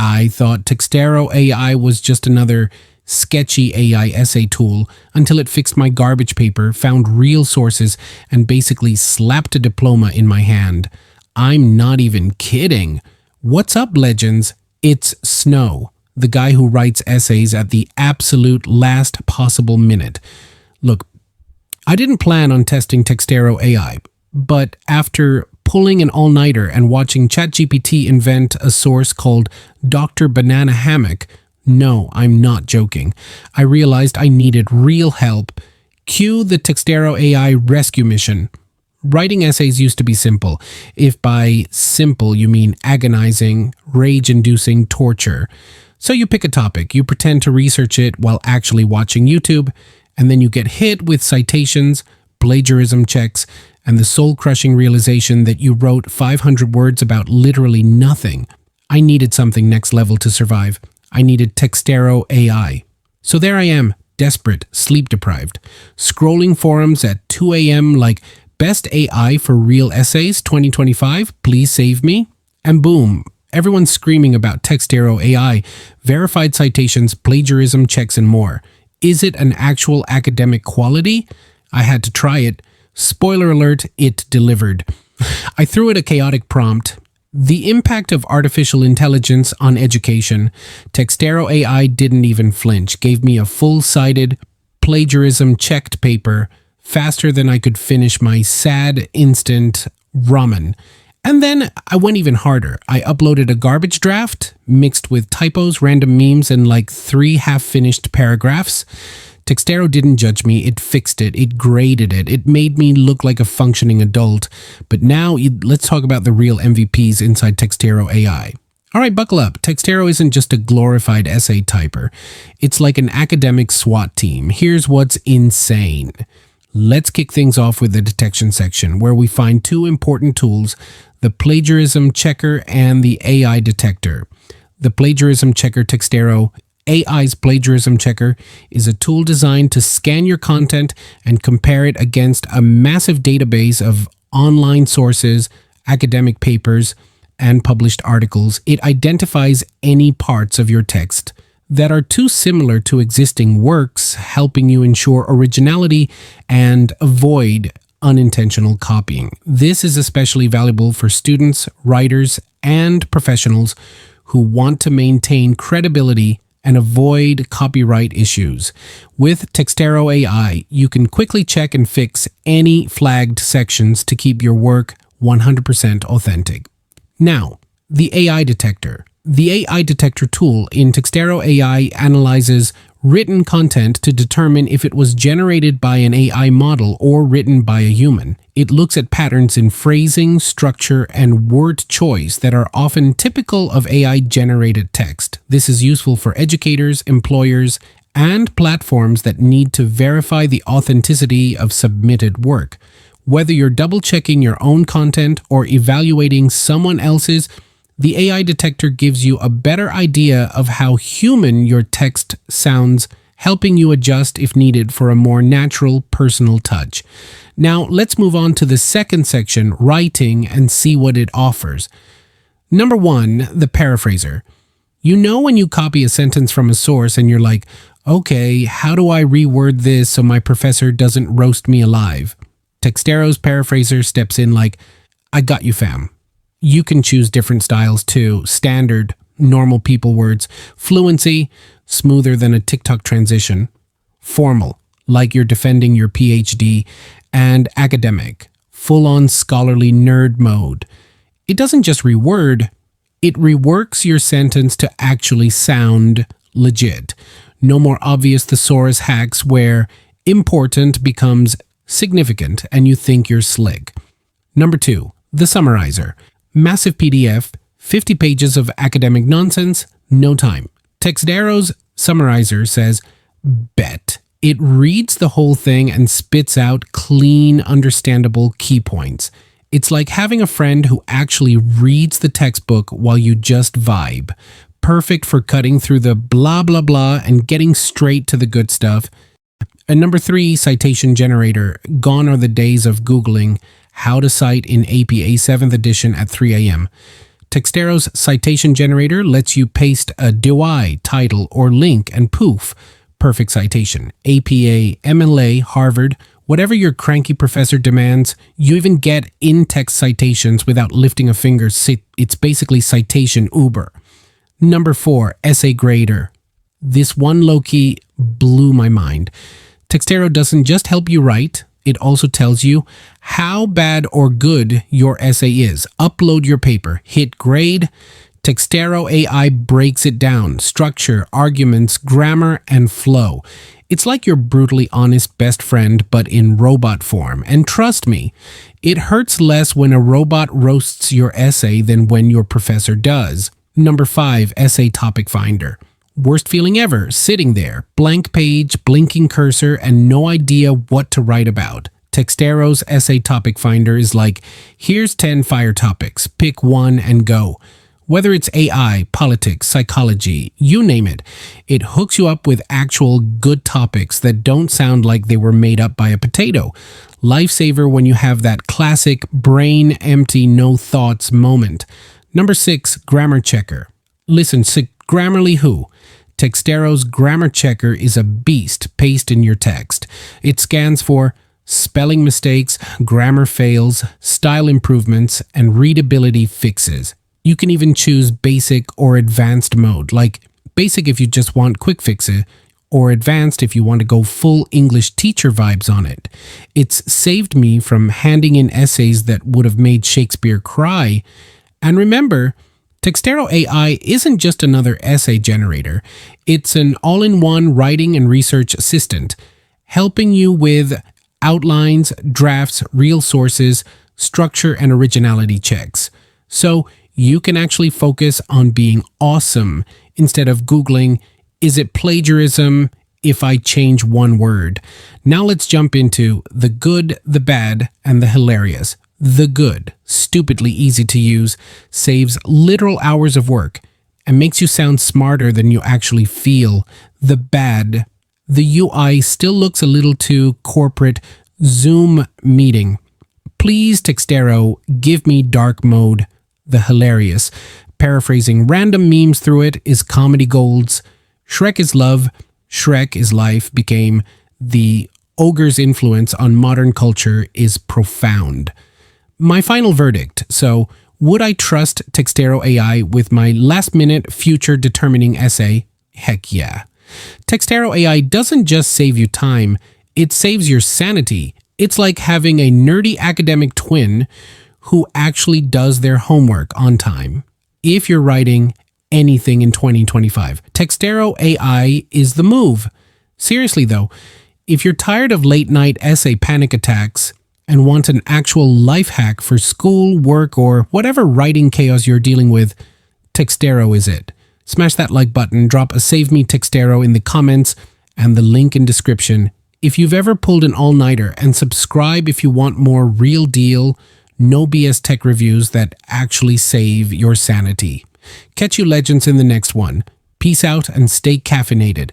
I thought Textero AI was just another sketchy AI essay tool until it fixed my garbage paper, found real sources, and basically slapped a diploma in my hand. I'm not even kidding. What's up, legends? It's Snow, the guy who writes essays at the absolute last possible minute. Look, I didn't plan on testing Textero AI, but after pulling an all-nighter and watching ChatGPT invent a source called Dr. Banana Hammock, no, I'm not joking, I realized I needed real help. Cue the Textero AI rescue mission. Writing essays used to be simple, if by simple you mean agonizing, rage-inducing torture. So you pick a topic, you pretend to research it while actually watching YouTube, and then you get hit with citations, plagiarism checks, and the soul-crushing realization that you wrote 500 words about literally nothing. I needed something next level to survive. I needed Textero AI. So there I am, desperate, sleep-deprived, scrolling forums at 2 a.m. like, Best AI for Real Essays 2025, please save me. And boom, everyone's screaming about Textero AI, verified citations, plagiarism checks, and more. Is it an actual academic quality? I had to try it. Spoiler alert, it delivered. I threw it a chaotic prompt. The impact of artificial intelligence on education. Textero AI didn't even flinch, gave me a full-sided, plagiarism-checked paper faster than I could finish my sad instant ramen. And then I went even harder. I uploaded a garbage draft mixed with typos, random memes, and like 3 half-finished paragraphs. Textero didn't judge me, it fixed it, it graded it, it made me look like a functioning adult. But now, let's talk about the real MVPs inside Textero AI. Alright, buckle up. Textero isn't just a glorified essay typer. It's like an academic SWAT team. Here's what's insane. Let's kick things off with the detection section, where we find 2 important tools, the plagiarism checker and the AI detector. The plagiarism checker Textero AI's plagiarism checker is a tool designed to scan your content and compare it against a massive database of online sources, academic papers, and published articles. It identifies any parts of your text that are too similar to existing works, helping you ensure originality and avoid unintentional copying. This is especially valuable for students, writers, and professionals who want to maintain credibility and avoid copyright issues. With Textero AI, you can quickly check and fix any flagged sections to keep your work 100% authentic. Now, the AI detector. The AI detector tool in Textero AI analyzes written content to determine if it was generated by an AI model or written by a human. It looks at patterns in phrasing, structure, and word choice that are often typical of AI-generated text. This is useful for educators, employers, and platforms that need to verify the authenticity of submitted work. Whether you're double-checking your own content or evaluating someone else's, the AI detector gives you a better idea of how human your text sounds, helping you adjust if needed for a more natural, personal touch. Now, let's move on to the second section, writing, and see what it offers. Number 1, the paraphraser. You know when you copy a sentence from a source and you're like, okay, how do I reword this so my professor doesn't roast me alive? Textero's paraphraser steps in like, I got you, fam. You can choose different styles too. Standard, normal people words. Fluency, smoother than a TikTok transition. Formal, like you're defending your PhD. And academic, full-on scholarly nerd mode. It doesn't just reword, it reworks your sentence to actually sound legit. No more obvious thesaurus hacks where important becomes significant and you think you're slick. Number 2, the summarizer. Massive PDF, 50 pages of academic nonsense, no time. Textero's summarizer says, bet. It reads the whole thing and spits out clean, understandable key points. It's like having a friend who actually reads the textbook while you just vibe. Perfect for cutting through the blah, blah, blah and getting straight to the good stuff. And number 3, Citation Generator. Gone are the days of Googling how to cite in APA 7th edition at 3 a.m. Textero's Citation Generator lets you paste a DOI, title, or link and poof, perfect citation. APA, MLA, Harvard, whatever your cranky professor demands, you even get in-text citations without lifting a finger. It's basically citation Uber. Number 4, Essay Grader. This one low-key blew my mind. Textero doesn't just help you write, it also tells you how bad or good your essay is. Upload your paper, hit grade. Textero AI breaks it down, structure, arguments, grammar, and flow. It's like your brutally honest best friend, but in robot form. And trust me, it hurts less when a robot roasts your essay than when your professor does. Number 5, Essay Topic Finder. Worst feeling ever, sitting there, blank page, blinking cursor, and no idea what to write about. Textero's Essay Topic Finder is like, here's 10 fire topics, pick one and go. Whether it's AI, politics, psychology, you name it, it hooks you up with actual good topics that don't sound like they were made up by a potato. Lifesaver when you have that classic brain empty, no thoughts moment. Number 6, Grammar Checker. Listen, Grammarly who? Textero's Grammar Checker is a beast. Paste in your text. It scans for spelling mistakes, grammar fails, style improvements, and readability fixes. You can even choose basic or advanced mode, like basic if you just want quick fixes, or advanced if you want to go full English teacher vibes on it. It's saved me from handing in essays that would have made Shakespeare cry. And remember, Textero AI isn't just another essay generator. It's an all-in-one writing and research assistant, helping you with outlines, drafts, real sources, structure, and originality checks. So you can actually focus on being awesome instead of Googling, is it plagiarism if I change one word? Now let's jump into the good, the bad, and the hilarious. The good, stupidly easy to use, saves literal hours of work, and makes you sound smarter than you actually feel. The bad, the UI still looks a little too corporate Zoom meeting. Please, Textero, give me dark mode. The hilarious, paraphrasing random memes through it is comedy golds. Shrek is love, Shrek is life became the ogre's influence on modern culture is profound. My final verdict. So, would I trust Textero AI with my last-minute future-determining essay? Heck yeah. Textero AI doesn't just save you time, it saves your sanity. It's like having a nerdy academic twin who actually does their homework on time. If you're writing anything in 2025, Textero AI is the move. Seriously though, if you're tired of late-night essay panic attacks, and want an actual life hack for school, work, or whatever writing chaos you're dealing with, Textero is it. Smash that like button, drop a Save Me Textero in the comments, and the link in description. If you've ever pulled an all-nighter, and subscribe if you want more real deal, no BS tech reviews that actually save your sanity. Catch you legends in the next one. Peace out and stay caffeinated.